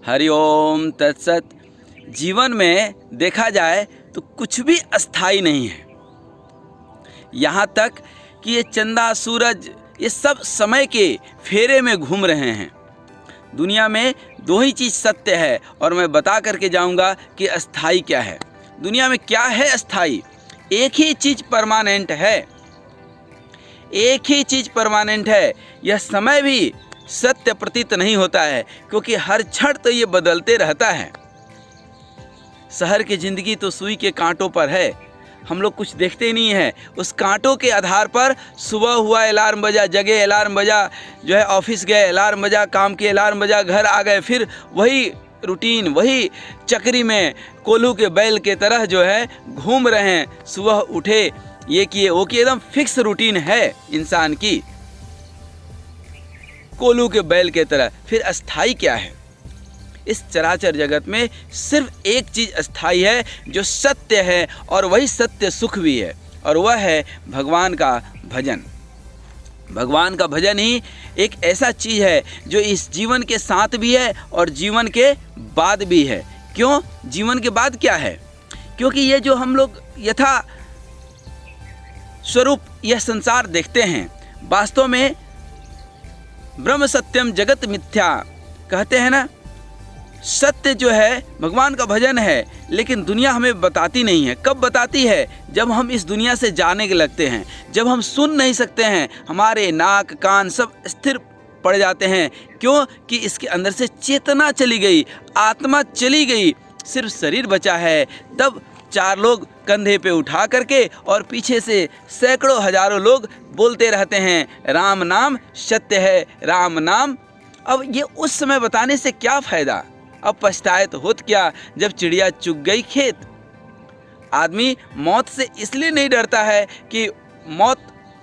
हरि ओम तत्सत। जीवन में देखा जाए तो कुछ भी अस्थाई नहीं है। यहाँ तक कि ये चंदा सूरज ये सब समय के फेरे में घूम रहे हैं। दुनिया में दो ही चीज़ सत्य है और मैं बता करके जाऊंगा कि अस्थाई क्या है। दुनिया में क्या है अस्थाई? एक ही चीज़ परमानेंट है, एक ही चीज़ परमानेंट है। यह समय भी सत्य प्रतीत नहीं होता है क्योंकि हर क्षण तो ये बदलते रहता है। शहर की ज़िंदगी तो सुई के कांटों पर है, हम लोग कुछ देखते ही नहीं है। उस कांटों के आधार पर सुबह हुआ अलार्म बजा, जगे अलार्म बजा, जो है ऑफिस गए अलार्म बजा, काम के अलार्म बजा, घर आ गए, फिर वही रूटीन, वही चक्री में कोल्हू के बैल के तरह जो है घूम रहे हैं। सुबह उठे, ये किए वो किए, एकदम फिक्स रूटीन है इंसान की, कोल्हू के बैल के तरह। फिर अस्थाई क्या है? इस चराचर जगत में सिर्फ एक चीज़ अस्थाई है जो सत्य है, और वही सत्य सुख भी है, और वह है भगवान का भजन। भगवान का भजन ही एक ऐसा चीज़ है जो इस जीवन के साथ भी है और जीवन के बाद भी है। क्यों? जीवन के बाद क्या है? क्योंकि ये जो हम लोग यथा स्वरूप यह संसार देखते हैं, वास्तव में ब्रह्म सत्यम जगत मिथ्या कहते हैं ना। सत्य जो है भगवान का भजन है, लेकिन दुनिया हमें बताती नहीं है। कब बताती है? जब हम इस दुनिया से जाने के लगते हैं, जब हम सुन नहीं सकते हैं, हमारे नाक कान सब स्थिर पड़ जाते हैं। क्यों? कि इसके अंदर से चेतना चली गई, आत्मा चली गई, सिर्फ शरीर बचा है। तब चार लोग कंधे पे उठा करके और पीछे से सैकड़ों हजारों लोग बोलते रहते हैं राम नाम सत्य है, राम नाम। अब ये उस समय बताने से क्या फ़ायदा? अब पछताए तो होत क्या जब चिड़िया चुग गई खेत। आदमी मौत से इसलिए नहीं डरता है कि मौत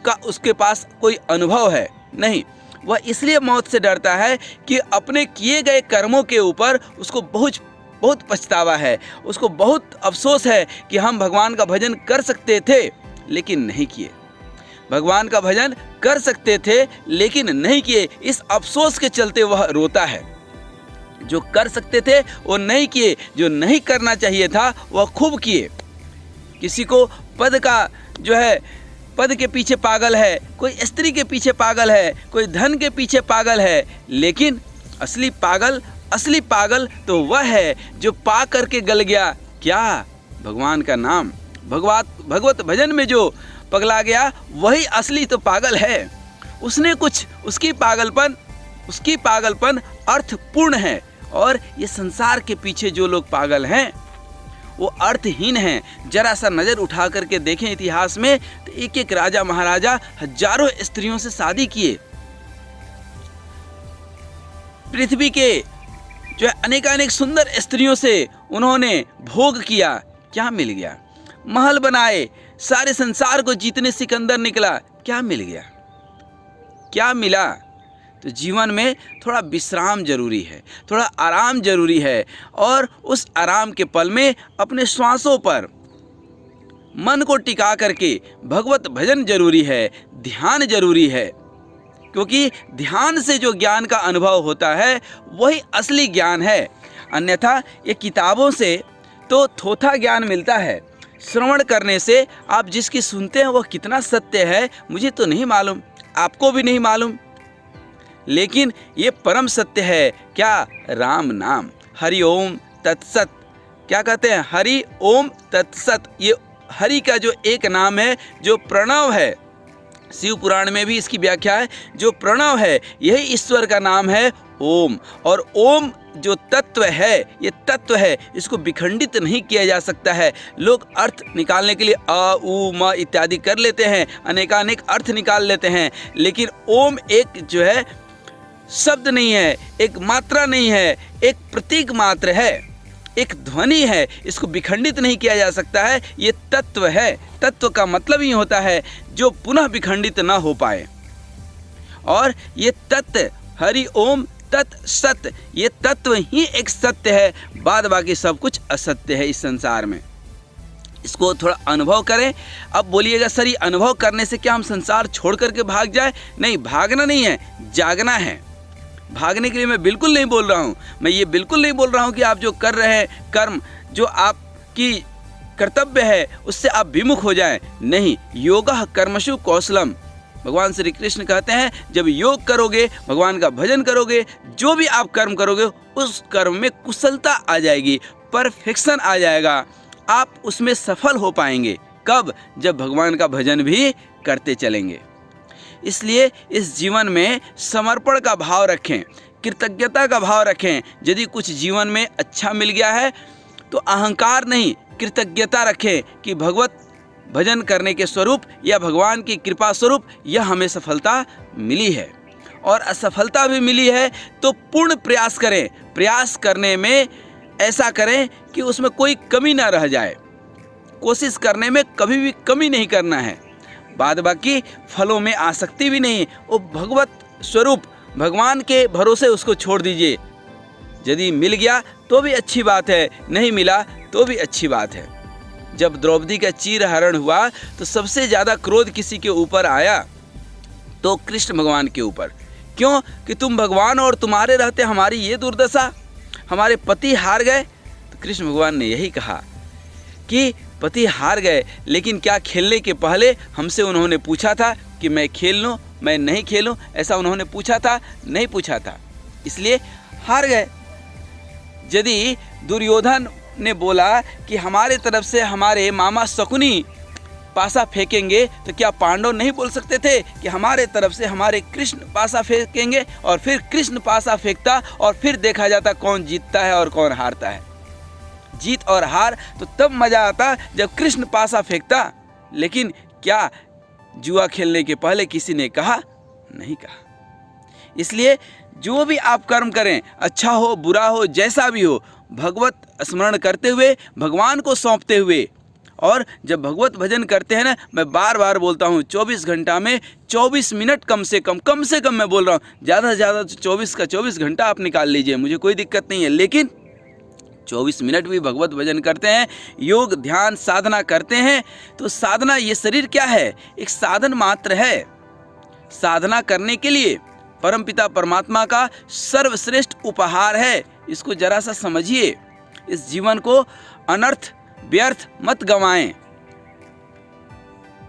का उसके पास कोई अनुभव है, नहीं, वह इसलिए मौत से डरता है कि अपने किए गए कर्मों के ऊपर उसको बहुत पछतावा है, उसको बहुत अफसोस है कि हम भगवान का भजन कर सकते थे लेकिन नहीं किए। भगवान का भजन कर सकते थे लेकिन नहीं किए, इस अफसोस के चलते वह रोता है। जो कर सकते थे वो नहीं किए, जो नहीं करना चाहिए था वह खूब किए। किसी को पद का जो है, पद के पीछे पागल है, कोई स्त्री के पीछे पागल है, कोई धन के पीछे पागल है, लेकिन असली पागल तो वह है जो पा करके गल गया क्या? भगवान का नाम। भगवत भजन में जो पगला गया वही असली तो पागल है। उसने कुछ, उसकी पागलपन अर्थपूर्ण है, और ये संसार के पीछे जो लोग पागल हैं वो अर्थहीन हैं। जरा सा नज़र उठा करके देखें इतिहास में तो एक एक राजा महाराजा हजारों स्त्रियों से शादी किए। पृथ्वी के जो है अनेकानेक सुंदर स्त्रियों से उन्होंने भोग किया। क्या मिल गया? महल बनाए, सारे संसार को जीतने सिकंदर निकला, क्या मिल गया? क्या मिला? तो जीवन में थोड़ा विश्राम जरूरी है, थोड़ा आराम जरूरी है, और उस आराम के पल में अपने श्वासों पर मन को टिका करके भगवत भजन जरूरी है, ध्यान जरूरी है। क्योंकि ध्यान से जो ज्ञान का अनुभव होता है वही असली ज्ञान है। अन्यथा ये किताबों से तो थोथा ज्ञान मिलता है। श्रवण करने से आप जिसकी सुनते हैं वह कितना सत्य है मुझे तो नहीं मालूम, आपको भी नहीं मालूम, लेकिन ये परम सत्य है। क्या? राम नाम। हरि ओम तत्सत। क्या कहते हैं? हरि ओम तत्सत। ये हरि का जो एक नाम है, जो प्रणव है, शिव पुराण में भी इसकी व्याख्या है, जो प्रणव है यही ईश्वर का नाम है ओम। और ओम जो तत्व है, ये तत्व है, इसको विखंडित नहीं किया जा सकता है। लोग अर्थ निकालने के लिए अ उ म इत्यादि कर लेते हैं, अनेकानेक अर्थ निकाल लेते हैं, लेकिन ओम एक जो है शब्द नहीं है, एक मात्रा नहीं है, एक प्रतीक मात्र है, एक ध्वनि है, इसको विखंडित नहीं किया जा सकता है। ये तत्व है। तत्व का मतलब ही होता है जो पुनः विखंडित ना हो पाए। और ये तत्व हरि ओम तत् सत्य, ये तत्व ही एक सत्य है, बाद बाकी सब कुछ असत्य है इस संसार में। इसको थोड़ा अनुभव करें। अब बोलिएगा सर ये अनुभव करने से क्या हम संसार छोड़ करके भाग जाए? नहीं, भागना नहीं है, जागना है। भागने के लिए मैं बिल्कुल नहीं बोल रहा हूँ। मैं ये बिल्कुल नहीं बोल रहा हूँ कि आप जो कर रहे हैं कर्म, जो आपकी कर्तव्य है, उससे आप विमुख हो जाएं। नहीं, योगः कर्मसु कौशलम। भगवान श्री कृष्ण कहते हैं जब योग करोगे, भगवान का भजन करोगे, जो भी आप कर्म करोगे उस कर्म में कुशलता आ जाएगी, परफेक्शन आ जाएगा, आप उसमें सफल हो पाएंगे। कब? जब भगवान का भजन भी करते चलेंगे। इसलिए इस जीवन में समर्पण का भाव रखें, कृतज्ञता का भाव रखें। यदि कुछ जीवन में अच्छा मिल गया है तो अहंकार नहीं, कृतज्ञता रखें कि भगवत भजन करने के स्वरूप या भगवान की कृपा स्वरूप यह हमें सफलता मिली है। और असफलता भी मिली है तो पूर्ण प्रयास करें। प्रयास करने में ऐसा करें कि उसमें कोई कमी ना रह जाए। कोशिश करने में कभी भी कमी नहीं करना है। बाद बाकी फलों में आसक्ति भी नहीं, वो भगवत स्वरूप भगवान के भरोसे उसको छोड़ दीजिए। यदि मिल गया तो भी अच्छी बात है, नहीं मिला तो भी अच्छी बात है। जब द्रौपदी का चीरहरण हुआ तो सबसे ज़्यादा क्रोध किसी के ऊपर आया? तो कृष्ण भगवान के ऊपर। क्यों? कि तुम भगवान और तुम्हारे रहते हमारी ये दुर्दशा, हमारे पति हार गए। तो कृष्ण भगवान ने यही कहा कि पति हार गए, लेकिन क्या खेलने के पहले हमसे उन्होंने पूछा था कि मैं खेल लूँ, मैं नहीं खेलूँ? ऐसा उन्होंने पूछा था? नहीं पूछा था, इसलिए हार गए। यदि दुर्योधन ने बोला कि हमारे तरफ से हमारे मामा शकुनी पासा फेंकेंगे, तो क्या पांडव नहीं बोल सकते थे कि हमारे तरफ से हमारे कृष्ण पासा फेंकेंगे? और फिर कृष्ण पासा फेंकता और फिर देखा जाता कौन जीतता है और कौन हारता है। जीत और हार तो तब मजा आता जब कृष्ण पासा फेंकता। लेकिन क्या जुआ खेलने के पहले किसी ने कहा? नहीं कहा। इसलिए जो भी आप कर्म करें, अच्छा हो बुरा हो जैसा भी हो, भगवत स्मरण करते हुए, भगवान को सौंपते हुए। और जब भगवत भजन करते हैं ना, मैं बार बार बोलता हूँ 24 घंटा में 24 मिनट कम से कम मैं बोल रहा हूँ, ज़्यादा से ज़्यादा 24 का 24 घंटा आप निकाल लीजिए, मुझे कोई दिक्कत नहीं है। लेकिन 24 मिनट भी भगवत भजन करते हैं, योग ध्यान साधना करते हैं, तो साधना, ये शरीर क्या है? एक साधन मात्र है। साधना करने के लिए परमपिता परमात्मा का सर्वश्रेष्ठ उपहार है। इसको जरा सा समझिए। इस जीवन को अनर्थ व्यर्थ मत गंवाएं।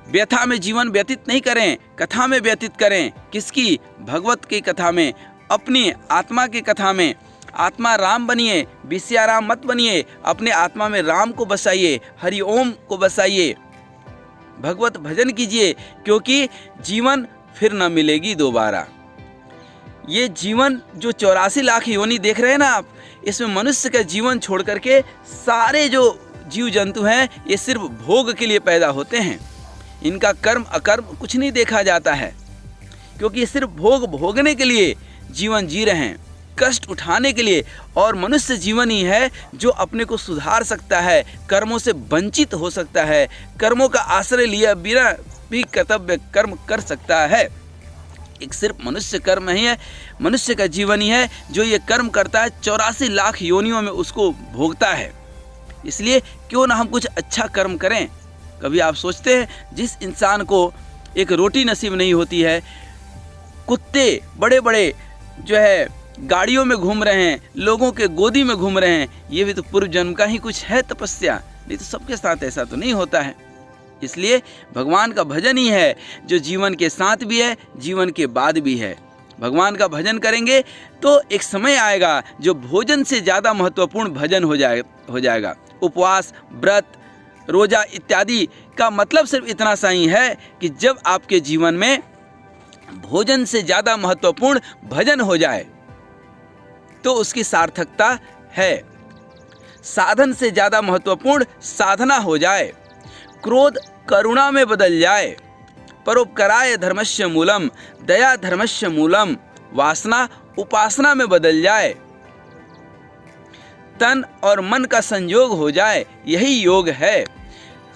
व्यथा में जीवन व्यतीत नहीं करें, कथा में व्यतीत करें। किसकी? भगवत की कथा में, अपनी आत्मा की कथा में। आत्मा राम बनिए, विषया राम मत बनिए। अपने आत्मा में राम को बसाइए, हरि ओम को बसाइए, भगवत भजन कीजिए, क्योंकि जीवन फिर न मिलेगी दोबारा। ये जीवन जो 84 लाख योनि देख रहे हैं ना आप, इसमें मनुष्य का जीवन छोड़ करके सारे जो जीव जंतु हैं ये सिर्फ भोग के लिए पैदा होते हैं। इनका कर्म अकर्म कुछ नहीं देखा जाता है, क्योंकि ये सिर्फ भोग भोगने के लिए जीवन जी रहे हैं, कष्ट उठाने के लिए। और मनुष्य जीवन ही है जो अपने को सुधार सकता है, कर्मों से वंचित हो सकता है, कर्मों का आश्रय लिया बिना भी कर्तव्य कर्म कर सकता है। एक सिर्फ मनुष्य कर्म ही है, मनुष्य का जीवन ही है जो ये कर्म करता है, 84 लाख योनियों में उसको भोगता है। इसलिए क्यों ना हम कुछ अच्छा कर्म करें। कभी आप सोचते हैं जिस इंसान को एक रोटी नसीब नहीं होती है, कुत्ते बड़े बड़े जो है गाड़ियों में घूम रहे हैं, लोगों के गोदी में घूम रहे हैं, ये भी तो पूर्व जन्म का ही कुछ है तपस्या, नहीं तो सबके साथ ऐसा तो नहीं होता है। इसलिए भगवान का भजन ही है जो जीवन के साथ भी है, जीवन के बाद भी है। भगवान का भजन करेंगे तो एक समय आएगा जो भोजन से ज़्यादा महत्वपूर्ण भजन हो जाएगा। उपवास, व्रत, रोजा इत्यादि का मतलब सिर्फ इतना सा ही है कि जब आपके जीवन में भोजन से ज़्यादा महत्वपूर्ण भजन हो जाए तो उसकी सार्थकता है। साधन से ज़्यादा महत्वपूर्ण साधना हो जाए, क्रोध करुणा में बदल जाए, परोपकाराय धर्मस्य मूलम, दया धर्मस्य मूलम, वासना उपासना में बदल जाए, तन और मन का संयोग हो जाए, यही योग है।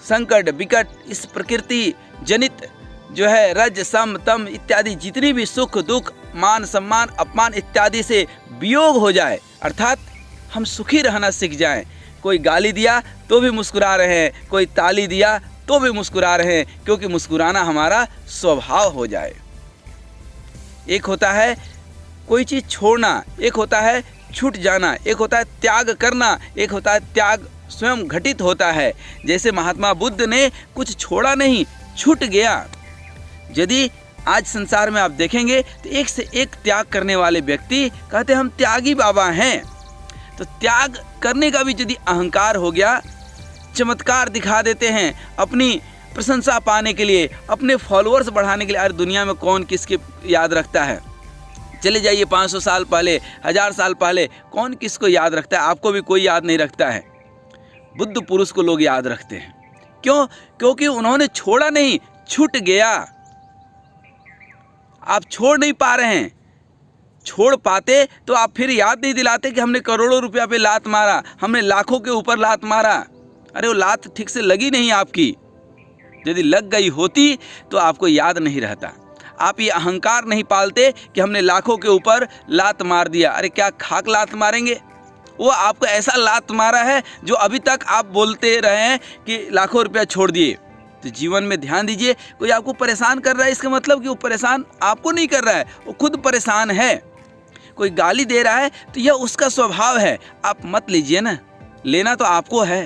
संकट विकट इस प्रकृति जनित जो है रज सम तम इत्यादि जितनी भी सुख दुख मान सम्मान अपमान इत्यादि से वियोग हो जाए, अर्थात हम सुखी रहना सीख जाएं। कोई गाली दिया तो भी मुस्कुरा रहे हैं, कोई ताली दिया तो भी मुस्कुरा रहे हैं, क्योंकि मुस्कुराना हमारा स्वभाव हो जाए। एक होता है कोई चीज़ छोड़ना, एक होता है छूट जाना, एक होता है त्याग करना, एक होता है त्याग स्वयं घटित होता है। जैसे महात्मा बुद्ध ने कुछ छोड़ा नहीं, छूट गया। यदि आज संसार में आप देखेंगे तो एक से एक त्याग करने वाले व्यक्ति कहते हम त्यागी बाबा हैं। तो त्याग करने का भी यदि अहंकार हो गया, चमत्कार दिखा देते हैं अपनी प्रशंसा पाने के लिए, अपने फॉलोअर्स बढ़ाने के लिए। अरे दुनिया में कौन किसके याद रखता है? चले जाइए 500 साल पहले, 1000 साल पहले, कौन किसको याद रखता है? आपको भी कोई याद नहीं रखता है। बुद्ध पुरुष को लोग याद रखते हैं। क्यों? क्योंकि उन्होंने छोड़ा नहीं, छूट गया। आप छोड़ नहीं पा रहे हैं। छोड़ पाते तो आप फिर याद नहीं दिलाते कि हमने करोड़ों रुपया पे लात मारा, हमने लाखों के ऊपर लात मारा। अरे वो लात ठीक से लगी नहीं आपकी। यदि लग गई होती तो आपको याद नहीं रहता। आप ये अहंकार नहीं पालते कि हमने लाखों के ऊपर लात मार दिया। अरे क्या खाक लात मारेंगे? वो आपको ऐसा लात मारा है जो अभी तक आप बोलते रहे हैं कि लाखों रुपया छोड़ दिए। तो जीवन में ध्यान दीजिए, कोई आपको परेशान कर रहा है, इसका मतलब कि वो परेशान आपको नहीं कर रहा है, वो खुद परेशान है। कोई गाली दे रहा है तो यह उसका स्वभाव है, आप मत लीजिए ना। लेना तो आपको है,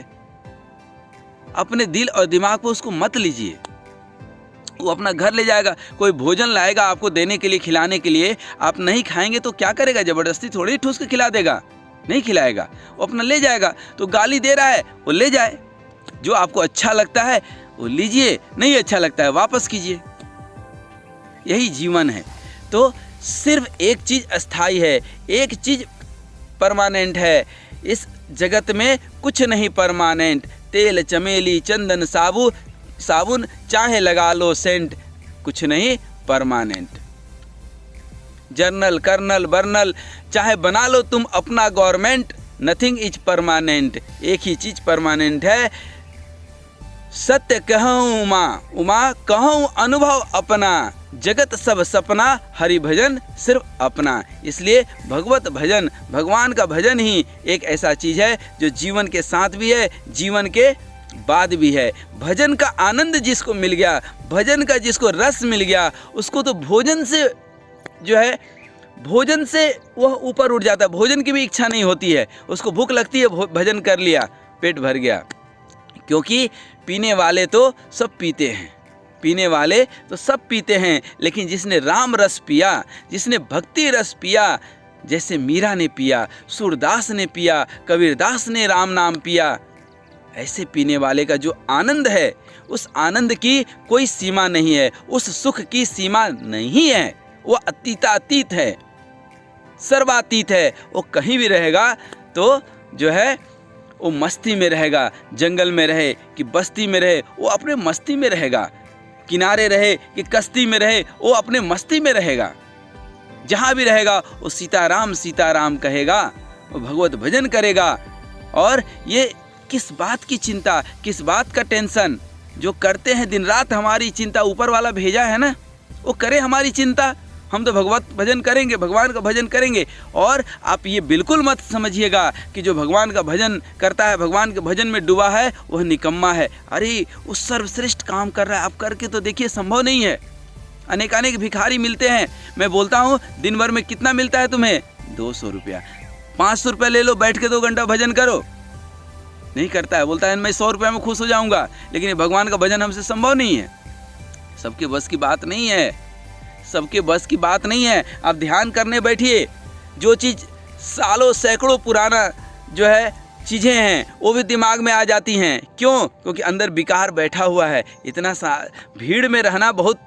अपने दिल और दिमाग को उसको मत लीजिए। वो अपना घर ले जाएगा, कोई भोजन लाएगा आपको देने के लिए, खिलाने के लिए, आप नहीं खाएंगे तो क्या करेगा? जबरदस्ती थोड़ी ठूस के खिला देगा, नहीं खिलाएगा। वो अपना ले जाएगा। तो गाली दे रहा है वो ले जाए, जो आपको अच्छा लगता है वो लीजिए, नहीं अच्छा लगता है वापस कीजिए। यही जीवन है। तो सिर्फ एक चीज अस्थाई है, एक चीज परमानेंट है। इस जगत में कुछ नहीं परमानेंट। तेल, चमेली, चंदन, साबुन चाहे लगा लो सेंट, कुछ नहीं परमानेंट। जर्नल, कर्नल, बर्नल चाहे बना लो तुम अपना गवर्नमेंट, नथिंग इज परमानेंट। एक ही चीज परमानेंट है, सत्य कहूँ उमा कहूँ अनुभव अपना, जगत सब सपना, हरि भजन सिर्फ अपना। इसलिए भगवत भजन, भगवान का भजन ही एक ऐसा चीज है जो जीवन के साथ भी है, जीवन के बाद भी है। भजन का आनंद जिसको मिल गया, भजन का जिसको रस मिल गया, उसको तो भोजन से जो है, भोजन से वह ऊपर उठ जाता है। भोजन की भी इच्छा नहीं होती है, उसको भूख लगती है, भजन कर लिया, पेट भर गया। क्योंकि पीने वाले तो सब पीते हैं, पीने वाले तो सब पीते हैं, लेकिन जिसने राम रस पिया, जिसने भक्ति रस पिया, जैसे मीरा ने पिया, सूरदास ने पिया, कबीरदास ने राम नाम पिया, ऐसे पीने वाले का जो आनंद है, उस आनंद की कोई सीमा नहीं है, उस सुख की सीमा नहीं है। वो अतीतातीत है, सर्वातीत है। वो कहीं भी रहेगा तो जो है वो मस्ती में रहेगा। जंगल में रहे कि बस्ती में रहे, वो अपने मस्ती में रहेगा। किनारे रहे कि कश्ती में रहे, वो अपने मस्ती में रहेगा। जहाँ भी रहेगा वो सीताराम सीताराम कहेगा, वो भगवत भजन करेगा। और ये किस बात की चिंता, किस बात का टेंशन? जो करते हैं दिन रात हमारी चिंता, ऊपर वाला भेजा है ना, वो करे हमारी चिंता। हम तो भगवत भजन करेंगे, भगवान का भजन करेंगे। और आप ये बिल्कुल मत समझिएगा कि जो भगवान का भजन करता है, भगवान के भजन में डूबा है, वह निकम्मा है। अरे वो सर्वश्रेष्ठ काम कर रहा है, आप करके तो देखिए, संभव नहीं है। अनेक भिखारी मिलते हैं, मैं बोलता हूँ दिन भर में कितना मिलता है तुम्हें? 200 रुपया। 500 रुपया ले लो, बैठ के 2 घंटा भजन करो। नहीं करता है, बोलता है मैं 100 रुपया में खुश हो जाऊंगा। लेकिन ये भगवान का भजन हमसे संभव नहीं है, सबके बस की बात नहीं है, सबके बस की बात नहीं है। आप ध्यान करने बैठिए, जो चीज़ सालों सैकड़ों पुराना जो है चीज़ें हैं, वो भी दिमाग में आ जाती हैं। क्यों? क्योंकि अंदर विकार बैठा हुआ है। इतना भीड़ में रहना बहुत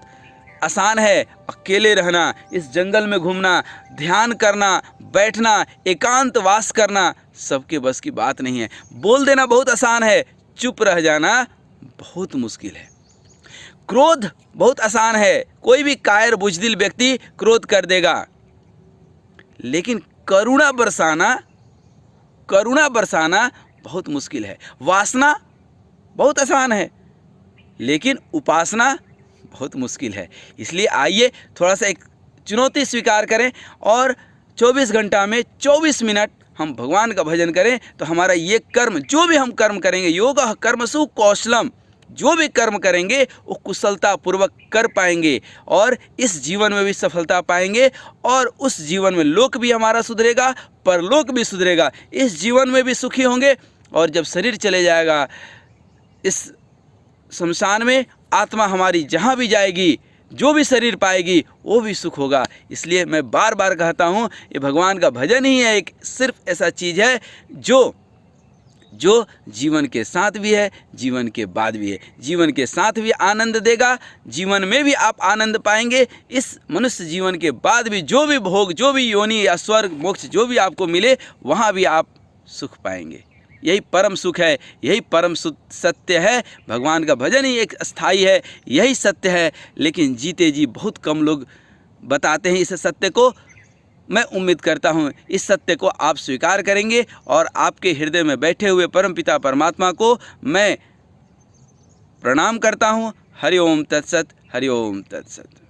आसान है, अकेले रहना, इस जंगल में घूमना, ध्यान करना, बैठना, एकांत वास करना सबके बस की बात नहीं है। बोल देना बहुत आसान है, चुप रह जाना बहुत मुश्किल है। क्रोध बहुत आसान है, कोई भी कायर बुजदिल व्यक्ति क्रोध कर देगा। लेकिन करुणा बरसाना बहुत मुश्किल है। वासना बहुत आसान है, लेकिन उपासना बहुत मुश्किल है। इसलिए आइए थोड़ा सा एक चुनौती स्वीकार करें और 24 घंटा में 24 मिनट हम भगवान का भजन करें। तो हमारा ये कर्म, जो भी हम कर्म करेंगे, योग कर्मसु कौशलम, जो भी कर्म करेंगे वो कुशलतापूर्वक कर पाएंगे और इस जीवन में भी सफलता पाएंगे और उस जीवन में लोक भी हमारा सुधरेगा, परलोक भी सुधरेगा। इस जीवन में भी सुखी होंगे और जब शरीर चले जाएगा इस शमशान में, आत्मा हमारी जहाँ भी जाएगी, जो भी शरीर पाएगी वो भी सुख होगा। इसलिए मैं बार बार कहता हूँ, ये भगवान का भजन ही है, एक सिर्फ ऐसा चीज़ है जो जीवन के साथ भी है, जीवन के बाद भी है। जीवन के साथ भी आनंद देगा, जीवन में भी आप आनंद पाएंगे, इस मनुष्य जीवन के बाद भी जो भी भोग, जो भी योनि या स्वर्ग मोक्ष जो भी आपको मिले, वहाँ भी आप सुख पाएंगे। यही परम सुख है, यही परम सत्य है। भगवान का भजन ही एक स्थायी है, यही सत्य है। लेकिन जीते जी बहुत कम लोग बताते हैं इस सत्य को। मैं उम्मीद करता हूँ इस सत्य को आप स्वीकार करेंगे और आपके हृदय में बैठे हुए परमपिता परमात्मा को मैं प्रणाम करता हूँ। हरि ओम तत्सत, हरि ओम तत्सत।